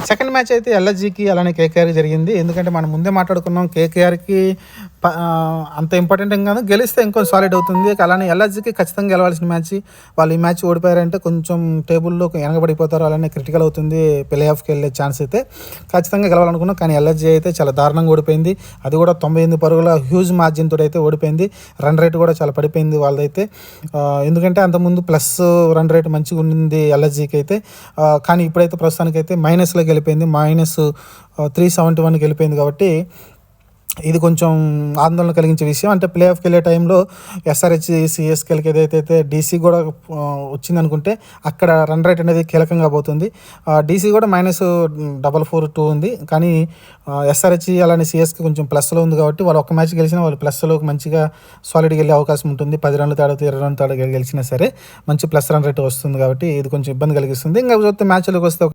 Second match అయితే ఎల్ఎస్జీకి అలానే కేకేఆర్కి జరిగింది. ఎందుకంటే మనం ముందే మాట్లాడుకున్నాం కేకేఆర్కి అంత ఇంపార్టెంట్ ఏం కాదు, గెలిస్తే ఇంకొంచెం సాలిడ్ అవుతుంది. అలానే ఎల్ఎస్జీకి ఖచ్చితంగా గెలవాల్సిన మ్యాచ్. వాళ్ళు ఈ మ్యాచ్ ఓడిపోయారంటే కొంచెం టేబుల్లో వెనకబడిపోతారు, అలానే క్రిటికల్ అవుతుంది. ప్లే ఆఫ్కి వెళ్ళే ఛాన్స్ అయితే ఖచ్చితంగా గెలవాలనుకున్నాం. కానీ ఎల్ఎస్జీ అయితే చాలా దారుణంగా ఓడిపోయింది. అది కూడా 98 పరుగుల హ్యూజ్ మార్జిన్ తోటి అయితే ఓడిపోయింది. రన్ రేట్ కూడా చాలా పడిపోయింది వాళ్ళదైతే. ఎందుకంటే అంతకుముందు ప్లస్ రన్ రేట్ మంచిగా ఉండింది ఎల్ఎస్జీకి అయితే. కానీ ఇప్పుడైతే ప్రస్తుతానికైతే మైనస్లోకి వెళ్ళిపోయింది. -371కి వెళ్ళిపోయింది. కాబట్టి ఇది కొంచెం ఆందోళన కలిగించే విషయం. అంటే ప్లే ఆఫ్కి వెళ్ళే టైంలో ఎస్ఆర్హెచ్ సిఎస్కేలకి ఏదైతే డీసీ కూడా వచ్చిందనుకుంటే అక్కడ రన్ రేట్ అనేది కీలకంగా పోతుంది. డీసీ కూడా -442 ఉంది. కానీ ఎస్ఆర్హెచ్ అలానే సిఎస్కే కొంచెం ప్లస్లో ఉంది. కాబట్టి వాళ్ళు ఒక మ్యాచ్ గెలిచినా వాళ్ళు ప్లస్లోకి మంచిగా సాలిడ్గా వెళ్ళే అవకాశం ఉంటుంది. 10 రన్ల తేడా 20 రన్ల తేడా గెలిచినా సరే మంచి ప్లస్ రన్ రేట్ వస్తుంది. కాబట్టి ఇది కొంచెం ఇబ్బంది కలిగిస్తుంది. ఇంకా చూస్తే మ్యాచ్లోకి వస్తే